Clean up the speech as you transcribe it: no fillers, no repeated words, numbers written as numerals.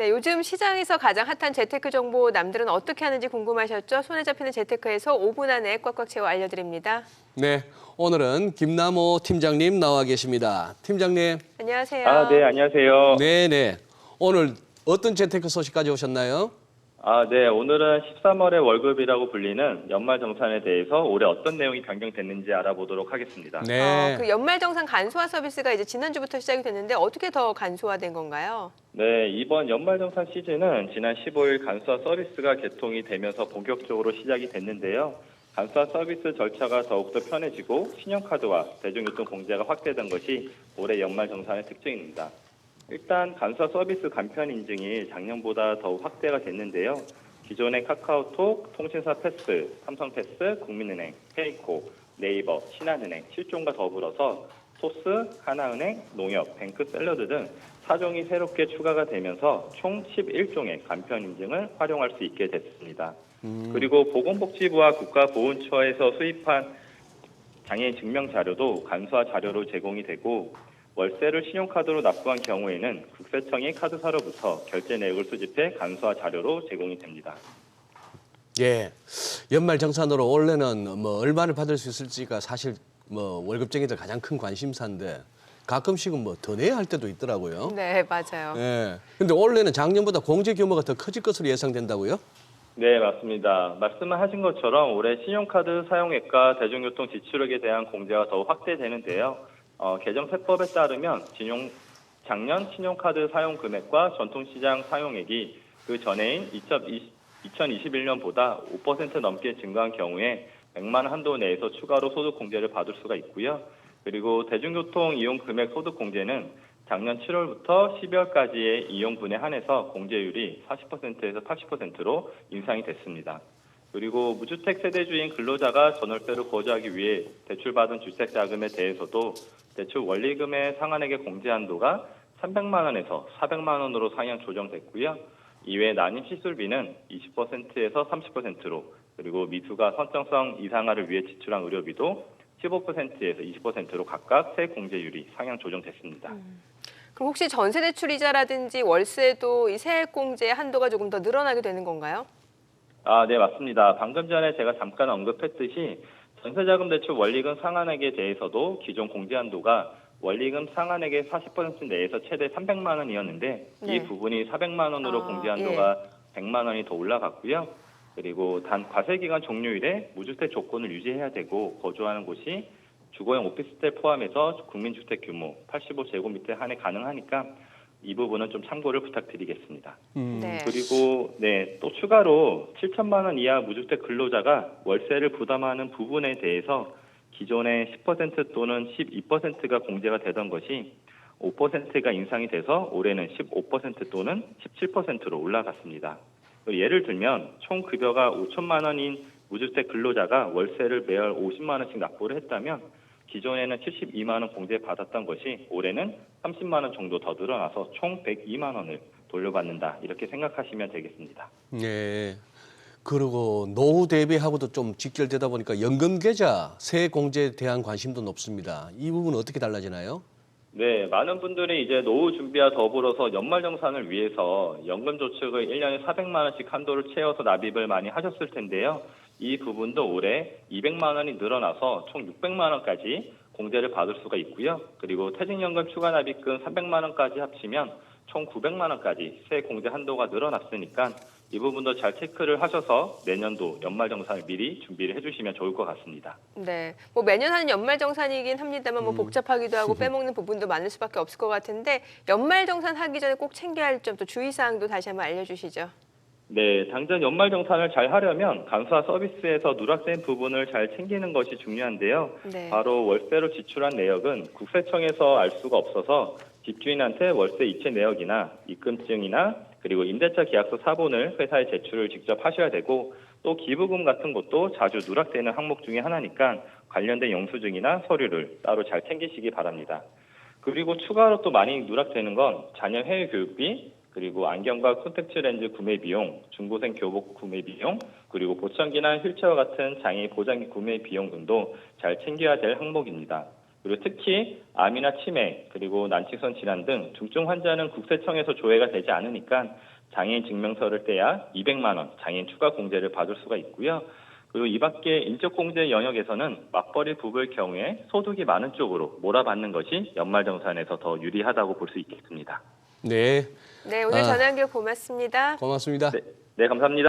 네, 요즘 시장에서 가장 핫한 재테크 정보 남들은 어떻게 하는지 궁금하셨죠? 손에 잡히는 재테크에서 5분 안에 꽉꽉 채워 알려드립니다. 네, 오늘은 김남호 팀장님 나와 계십니다. 팀장님. 안녕하세요. 네, 안녕하세요. 네네. 오늘 어떤 재테크 소식 가져오셨나요? 네, 오늘은 13월의 월급이라고 불리는 연말정산에 대해서 올해 어떤 내용이 변경됐는지 알아보도록 하겠습니다. 네. 그 연말정산 간소화 서비스가 이제 지난주부터 시작이 됐는데 어떻게 더 간소화된 건가요? 네, 이번 연말정산 시즌은 지난 15일 간소화 서비스가 개통이 되면서 본격적으로 시작이 됐는데요. 간소화 서비스 절차가 더욱더 편해지고 신용카드와 대중유통 공제가 확대된 것이 올해 연말정산의 특징입니다. 일단 간소화 서비스 간편 인증이 작년보다 더욱 확대가 됐는데요. 기존의 카카오톡, 통신사 패스, 삼성패스, 국민은행, 페이코, 네이버, 신한은행, 실종과 더불어서 소스, 하나은행, 농협, 뱅크샐러드 등 4종이 새롭게 추가가 되면서 총 11종의 간편 인증을 활용할 수 있게 됐습니다. 그리고 보건복지부와 국가보훈처에서 수입한 장애인 증명 자료도 간소화 자료로 제공이 되고 월세를 신용카드로 납부한 경우에는 국세청이 카드사로부터 결제 내역을 수집해 간소화 자료로 제공이 됩니다. 예. 연말정산으로 올해는 얼마를 받을 수 있을지가 사실 월급쟁이들 가장 큰 관심사인데 가끔씩은 더 내야 할 때도 있더라고요. 네, 맞아요. 예. 근데 올해는 작년보다 공제 규모가 더 커질 것으로 예상된다고요? 네, 맞습니다. 말씀하신 것처럼 올해 신용카드 사용액과 대중교통 지출액에 대한 공제가 더욱 확대되는데요. 개정세법에 따르면 작년 신용카드 사용 금액과 전통시장 사용액이 그 전해인 2021년보다 5% 넘게 증가한 경우에 100만 원 한도 내에서 추가로 소득 공제를 받을 수가 있고요. 그리고 대중교통 이용 금액 소득 공제는 작년 7월부터 12월까지의 이용분에 한해서 공제율이 40%에서 80%로 인상이 됐습니다. 그리고 무주택 세대주인 근로자가 전월세를 거주하기 위해 대출받은 주택자금에 대해서도 대출 원리금의 상한액의 공제 한도가 300만 원에서 400만 원으로 상향 조정됐고요. 이외에 난임 시술비는 20%에서 30%로 그리고 미수가 선정성 이상화를 위해 지출한 의료비도 15%에서 20%로 각각 세 공제율이 상향 조정됐습니다. 그럼 혹시 전세대출이자라든지 월세도 이 세액 공제 한도가 조금 더 늘어나게 되는 건가요? 네, 맞습니다. 방금 전에 제가 잠깐 언급했듯이 전세자금 대출 원리금 상한액에 대해서도 기존 공제 한도가 원리금 상한액의 40% 내에서 최대 300만 원이었는데 네. 이 부분이 400만 원으로 공제 한도가 100만 원이 더 올라갔고요. 그리고 단 과세기간 종료일에 무주택 조건을 유지해야 되고 거주하는 곳이 주거용 오피스텔 포함해서 국민주택 규모 85제곱미터 한해 가능하니까 이 부분은 좀 참고를 부탁드리겠습니다. 네. 그리고 또 추가로 7천만 원 이하 무주택 근로자가 월세를 부담하는 부분에 대해서 기존의 10% 또는 12%가 공제가 되던 것이 5%가 인상이 돼서 올해는 15% 또는 17%로 올라갔습니다. 예를 들면 총 급여가 5천만 원인 무주택 근로자가 월세를 매월 50만 원씩 납부를 했다면 기존에는 72만 원 공제 받았던 것이 올해는 30만 원 정도 더 늘어나서 총 102만 원을 돌려받는다. 이렇게 생각하시면 되겠습니다. 네. 그리고 노후 대비하고도 좀 직결되다 보니까 연금 계좌 세액 공제에 대한 관심도 높습니다. 이 부분은 어떻게 달라지나요? 네, 많은 분들이 이제 노후 준비와 더불어서 연말정산을 위해서 연금저축을 1년에 400만 원씩 한도를 채워서 납입을 많이 하셨을 텐데요. 이 부분도 올해 200만 원이 늘어나서 총 600만 원까지 공제를 받을 수가 있고요. 그리고 퇴직연금 추가 납입금 300만 원까지 합치면 총 900만 원까지 세액 공제 한도가 늘어났으니까 이 부분도 잘 체크를 하셔서 내년도 연말정산을 미리 준비를 해주시면 좋을 것 같습니다. 네. 매년 하는 연말정산이긴 합니다만 복잡하기도 하고 빼먹는 부분도 많을 수밖에 없을 것 같은데 연말정산 하기 전에 꼭 챙겨야 할 점 또 주의사항도 다시 한번 알려주시죠. 네, 당장 연말정산을 잘 하려면 간소화 서비스에서 누락된 부분을 잘 챙기는 것이 중요한데요. 네. 바로 월세로 지출한 내역은 국세청에서 알 수가 없어서 집주인한테 월세 이체 내역이나 입금증이나 그리고 임대차 계약서 사본을 회사에 제출을 직접 하셔야 되고 또 기부금 같은 것도 자주 누락되는 항목 중에 하나니까 관련된 영수증이나 서류를 따로 잘 챙기시기 바랍니다. 그리고 추가로 또 많이 누락되는 건 자녀 해외 교육비, 그리고 안경과 콘택트 렌즈 구매 비용, 중고생 교복 구매 비용, 그리고 보청기나 휠체어 같은 장애 보장기 구매 비용 등도 잘 챙겨야 될 항목입니다. 그리고 특히 암이나 치매, 그리고 난치성 질환 등 중증 환자는 국세청에서 조회가 되지 않으니까 장애인 증명서를 떼야 200만 원 장애인 추가 공제를 받을 수가 있고요. 그리고 이 밖에 인적 공제 영역에서는 맞벌이 부부일 경우에 소득이 많은 쪽으로 몰아받는 것이 연말정산에서 더 유리하다고 볼 수 있겠습니다. 네, 네, 오늘 전화 연결 고맙습니다. 고맙습니다. 네, 감사합니다.